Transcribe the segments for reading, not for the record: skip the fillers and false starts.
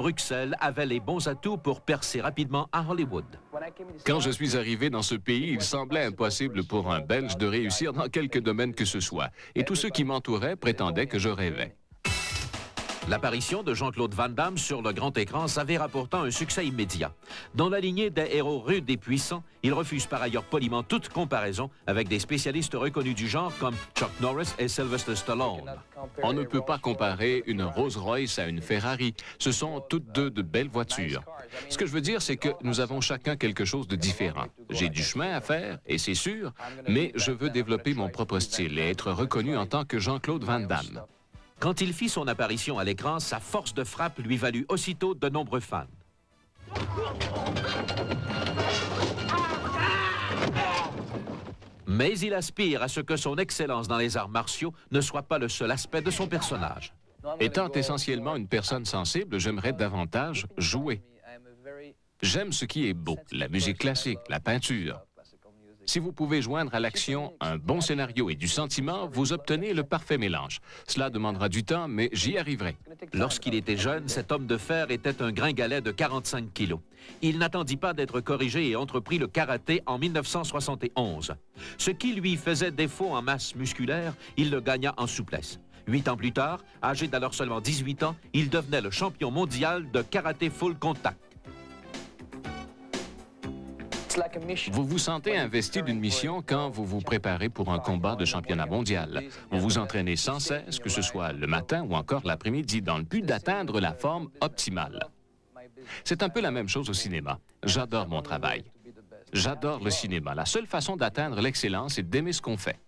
Bruxelles avait les bons atouts pour percer rapidement à Hollywood. Quand je suis arrivé dans ce pays, il semblait impossible pour un Belge de réussir dans quelque domaine que ce soit. Et tous ceux qui m'entouraient prétendaient que je rêvais. L'apparition de Jean-Claude Van Damme sur le grand écran s'avéra pourtant un succès immédiat. Dans la lignée des héros rudes et puissants, il refuse par ailleurs poliment toute comparaison avec des spécialistes reconnus du genre comme Chuck Norris et Sylvester Stallone. On ne peut pas comparer une Rolls-Royce à une Ferrari. Ce sont toutes deux de belles voitures. Ce que je veux dire, c'est que nous avons chacun quelque chose de différent. J'ai du chemin à faire, et c'est sûr, mais je veux développer mon propre style et être reconnu en tant que Jean-Claude Van Damme. Quand il fit son apparition à l'écran, sa force de frappe lui valut aussitôt de nombreux fans. Mais il aspire à ce que son excellence dans les arts martiaux ne soit pas le seul aspect de son personnage. Étant essentiellement une personne sensible, j'aimerais davantage jouer. J'aime ce qui est beau, la musique classique, la peinture. Si vous pouvez joindre à l'action un bon scénario et du sentiment, vous obtenez le parfait mélange. Cela demandera du temps, mais j'y arriverai. Lorsqu'il était jeune, cet homme de fer était un gringalet de 45 kilos. Il n'attendit pas d'être corrigé et entreprit le karaté en 1971. Ce qui lui faisait défaut en masse musculaire, il le gagna en souplesse. 8 ans plus tard, âgé d'alors seulement 18 ans, il devenait le champion mondial de karaté full contact. Vous vous sentez investi d'une mission quand vous vous préparez pour un combat de championnat mondial. Vous vous entraînez sans cesse, que ce soit le matin ou encore l'après-midi, dans le but d'atteindre la forme optimale. C'est un peu la même chose au cinéma. J'adore mon travail. J'adore le cinéma. La seule façon d'atteindre l'excellence est d'aimer ce qu'on fait.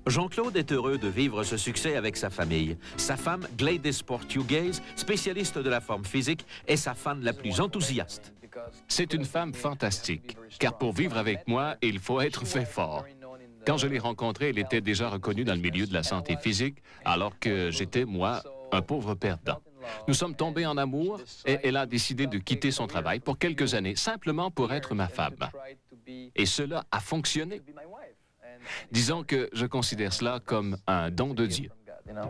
Jean-Claude est heureux de vivre ce succès avec sa famille. Sa femme, Gladys Portuguese, spécialiste de la forme physique, est sa fan la plus enthousiaste. C'est une femme fantastique, car pour vivre avec moi, il faut être fait fort. Quand je l'ai rencontrée, elle était déjà reconnue dans le milieu de la santé physique, alors que j'étais, moi, un pauvre perdant. Nous sommes tombés en amour et elle a décidé de quitter son travail pour quelques années, simplement pour être ma femme. Et cela a fonctionné. Disons que je considère cela comme un don de Dieu.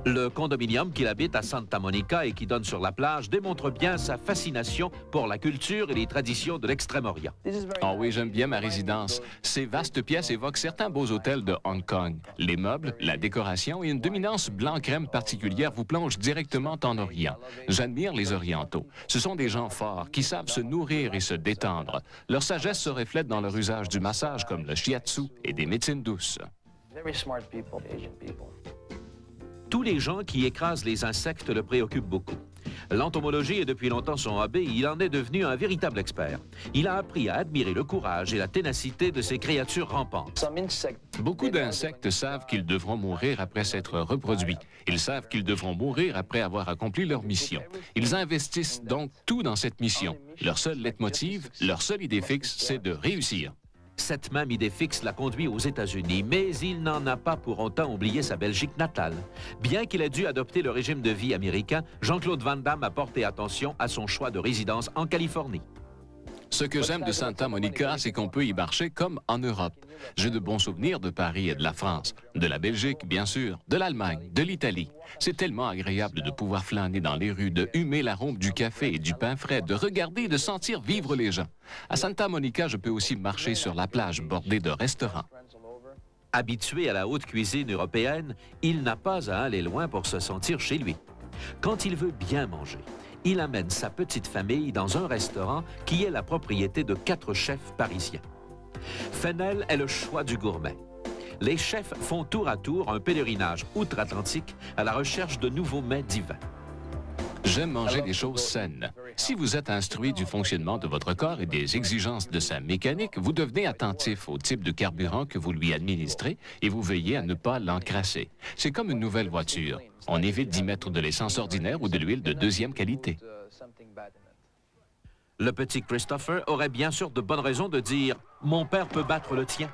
Le condominium qu'il habite à Santa Monica et qui donne sur la plage démontre bien sa fascination pour la culture et les traditions de l'Extrême-Orient. Oh oui, j'aime bien ma résidence. Ces vastes pièces évoquent certains beaux hôtels de Hong Kong. Les meubles, la décoration et une dominance blanc-crème particulière vous plongent directement en Orient. J'admire les Orientaux. Ce sont des gens forts qui savent se nourrir et se détendre. Leur sagesse se reflète dans leur usage du massage comme le shiatsu et des médecines douces. Tous les gens qui écrasent les insectes le préoccupent beaucoup. L'entomologie est depuis longtemps son hobby et il en est devenu un véritable expert. Il a appris à admirer le courage et la ténacité de ces créatures rampantes. Beaucoup d'insectes savent qu'ils devront mourir après s'être reproduits. Ils savent qu'ils devront mourir après avoir accompli leur mission. Ils investissent donc tout dans cette mission. Leur seul leitmotiv, leur seule idée fixe, c'est de réussir. Cette même idée fixe l'a conduit aux États-Unis, mais il n'en a pas pour autant oublié sa Belgique natale. Bien qu'il ait dû adopter le régime de vie américain, Jean-Claude Van Damme a porté attention à son choix de résidence en Californie. Ce que j'aime de Santa Monica, c'est qu'on peut y marcher comme en Europe. J'ai de bons souvenirs de Paris et de la France, de la Belgique, bien sûr, de l'Allemagne, de l'Italie. C'est tellement agréable de pouvoir flâner dans les rues, de humer l'arôme du café et du pain frais, de regarder et de sentir vivre les gens. À Santa Monica, je peux aussi marcher sur la plage bordée de restaurants. Habitué à la haute cuisine européenne, il n'a pas à aller loin pour se sentir chez lui. Quand il veut bien manger, il amène sa petite famille dans un restaurant qui est la propriété de 4 chefs parisiens. Fennel est le choix du gourmet. Les chefs font tour à tour un pèlerinage outre-Atlantique à la recherche de nouveaux mets divins. J'aime manger des choses saines. Si vous êtes instruit du fonctionnement de votre corps et des exigences de sa mécanique, vous devenez attentif au type de carburant que vous lui administrez et vous veillez à ne pas l'encrasser. C'est comme une nouvelle voiture. On évite d'y mettre de l'essence ordinaire ou de l'huile de deuxième qualité. Le petit Christopher aurait bien sûr de bonnes raisons de dire « Mon père peut battre le tien ».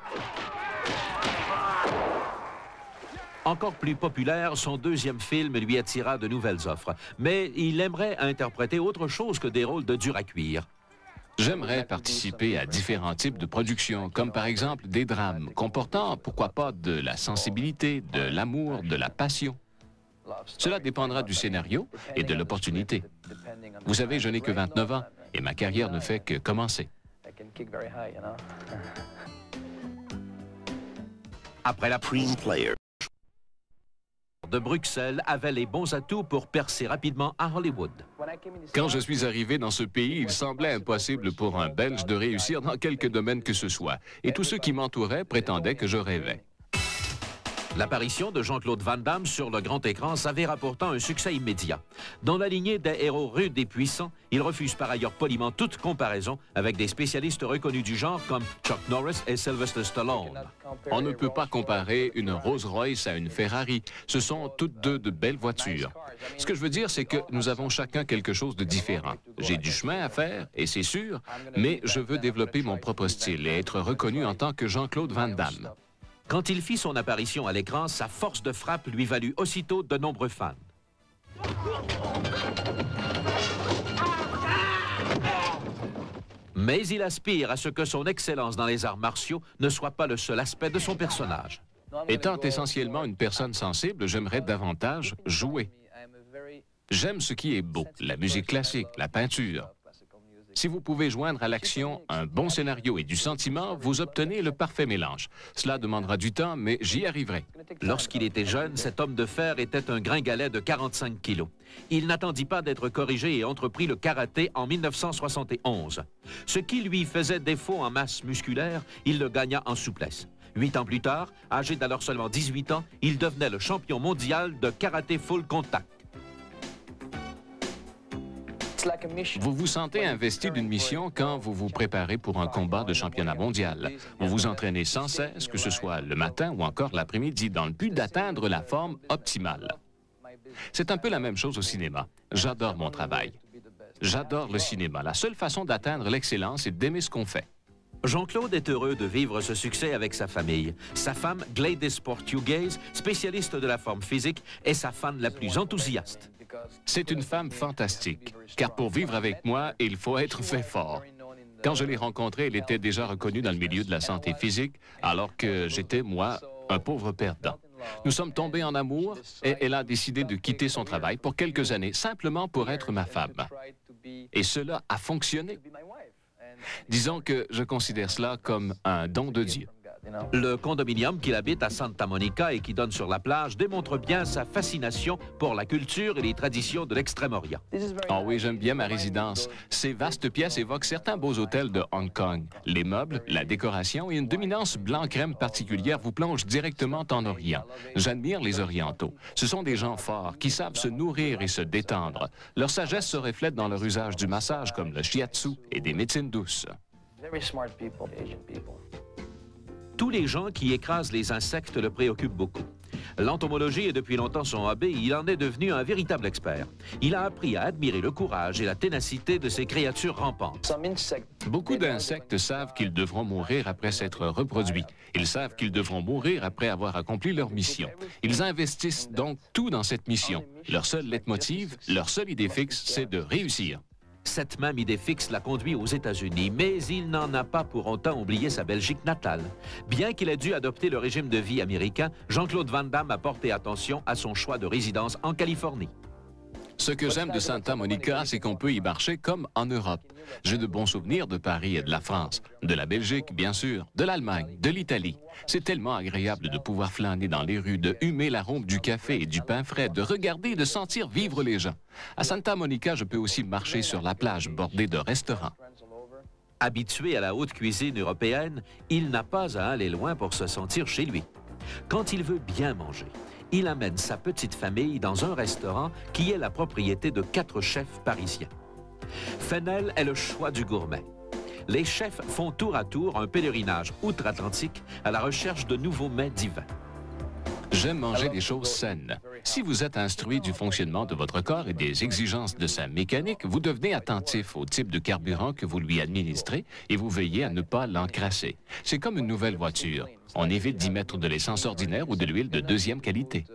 Encore plus populaire, son deuxième film lui attira de nouvelles offres. Mais il aimerait interpréter autre chose que des rôles de dur à cuire. J'aimerais participer à différents types de productions, comme par exemple des drames, comportant, pourquoi pas, de la sensibilité, de l'amour, de la passion. Cela dépendra du scénario et de l'opportunité. Vous savez, je n'ai que 29 ans et ma carrière ne fait que commencer. Après la Prime Player de Bruxelles avait les bons atouts pour percer rapidement à Hollywood. Quand je suis arrivé dans ce pays, il semblait impossible pour un Belge de réussir dans quelque domaine que ce soit. Et tous ceux qui m'entouraient prétendaient que je rêvais. L'apparition de Jean-Claude Van Damme sur le grand écran s'avéra pourtant un succès immédiat. Dans la lignée des héros rudes et puissants, il refuse par ailleurs poliment toute comparaison avec des spécialistes reconnus du genre comme Chuck Norris et Sylvester Stallone. On ne peut pas comparer une Rolls-Royce à une Ferrari. Ce sont toutes deux de belles voitures. Ce que je veux dire, c'est que nous avons chacun quelque chose de différent. J'ai du chemin à faire, et c'est sûr, mais je veux développer mon propre style et être reconnu en tant que Jean-Claude Van Damme. Quand il fit son apparition à l'écran, sa force de frappe lui valut aussitôt de nombreux fans. Mais il aspire à ce que son excellence dans les arts martiaux ne soit pas le seul aspect de son personnage. Étant essentiellement une personne sensible, j'aimerais davantage jouer. J'aime ce qui est beau, la musique classique, la peinture. Si vous pouvez joindre à l'action un bon scénario et du sentiment, vous obtenez le parfait mélange. Cela demandera du temps, mais j'y arriverai. Lorsqu'il était jeune, cet homme de fer était un gringalet de 45 kilos. Il n'attendit pas d'être corrigé et entreprit le karaté en 1971. Ce qui lui faisait défaut en masse musculaire, il le gagna en souplesse. 8 ans plus tard, âgé d'alors seulement 18 ans, il devenait le champion mondial de karaté full contact. Vous vous sentez investi d'une mission quand vous vous préparez pour un combat de championnat mondial. Vous vous entraînez sans cesse, que ce soit le matin ou encore l'après-midi, dans le but d'atteindre la forme optimale. C'est un peu la même chose au cinéma. J'adore mon travail. J'adore le cinéma. La seule façon d'atteindre l'excellence est d'aimer ce qu'on fait. Jean-Claude est heureux de vivre ce succès avec sa famille. Sa femme, Gladys Portuguese, spécialiste de la forme physique, est sa fan la plus enthousiaste. C'est une femme fantastique, car pour vivre avec moi, il faut être fait fort. Quand je l'ai rencontrée, elle était déjà reconnue dans le milieu de la santé physique, alors que j'étais, moi, un pauvre perdant. Nous sommes tombés en amour et elle a décidé de quitter son travail pour quelques années, simplement pour être ma femme. Et cela a fonctionné. Disons que je considère cela comme un don de Dieu. Le condominium qu'il habite à Santa Monica et qui donne sur la plage démontre bien sa fascination pour la culture et les traditions de l'Extrême-Orient. Oh oui, j'aime bien ma résidence. Ces vastes pièces évoquent certains beaux hôtels de Hong Kong. Les meubles, la décoration et une dominance blanc-crème particulière vous plongent directement en Orient. J'admire les Orientaux. Ce sont des gens forts qui savent se nourrir et se détendre. Leur sagesse se reflète dans leur usage du massage comme le shiatsu et des médecines douces. Tous les gens qui écrasent les insectes le préoccupent beaucoup. L'entomologie est depuis longtemps son hobby et il en est devenu un véritable expert. Il a appris à admirer le courage et la ténacité de ces créatures rampantes. Beaucoup d'insectes savent qu'ils devront mourir après s'être reproduits. Ils savent qu'ils devront mourir après avoir accompli leur mission. Ils investissent donc tout dans cette mission. Leur seul leitmotiv, leur seule idée fixe, c'est de réussir. Cette même idée fixe l'a conduit aux États-Unis, mais il n'en a pas pour autant oublié sa Belgique natale. Bien qu'il ait dû adopter le régime de vie américain, Jean-Claude Van Damme a porté attention à son choix de résidence en Californie. Ce que j'aime de Santa Monica, c'est qu'on peut y marcher comme en Europe. J'ai de bons souvenirs de Paris et de la France, de la Belgique, bien sûr, de l'Allemagne, de l'Italie. C'est tellement agréable de pouvoir flâner dans les rues, de humer l'arôme du café et du pain frais, de regarder et de sentir vivre les gens. À Santa Monica, je peux aussi marcher sur la plage bordée de restaurants. Habitué à la haute cuisine européenne, il n'a pas à aller loin pour se sentir chez lui. Quand il veut bien manger, il amène sa petite famille dans un restaurant qui est la propriété de 4 chefs parisiens. Fennel est le choix du gourmet. Les chefs font tour à tour un pèlerinage outre-Atlantique à la recherche de nouveaux mets divins. J'aime manger des choses saines. Si vous êtes instruit du fonctionnement de votre corps et des exigences de sa mécanique, vous devenez attentif au type de carburant que vous lui administrez et vous veillez à ne pas l'encrasser. C'est comme une nouvelle voiture. On évite d'y mettre de l'essence ordinaire ou de l'huile de deuxième qualité.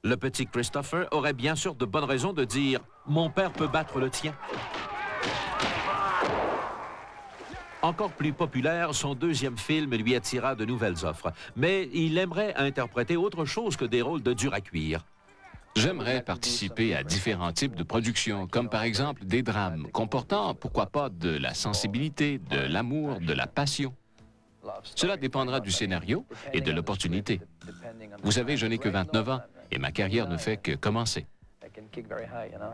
Le petit Christopher aurait bien sûr de bonnes raisons de dire « Mon père peut battre le tien ». Encore plus populaire, son deuxième film lui attira de nouvelles offres. Mais il aimerait interpréter autre chose que des rôles de dur à cuire. J'aimerais participer à différents types de productions, comme par exemple des drames, comportant, pourquoi pas, de la sensibilité, de l'amour, de la passion. Cela dépendra du scénario et de l'opportunité. Vous savez, je n'ai que 29 ans et ma carrière ne fait que commencer. I can kick very high, you know.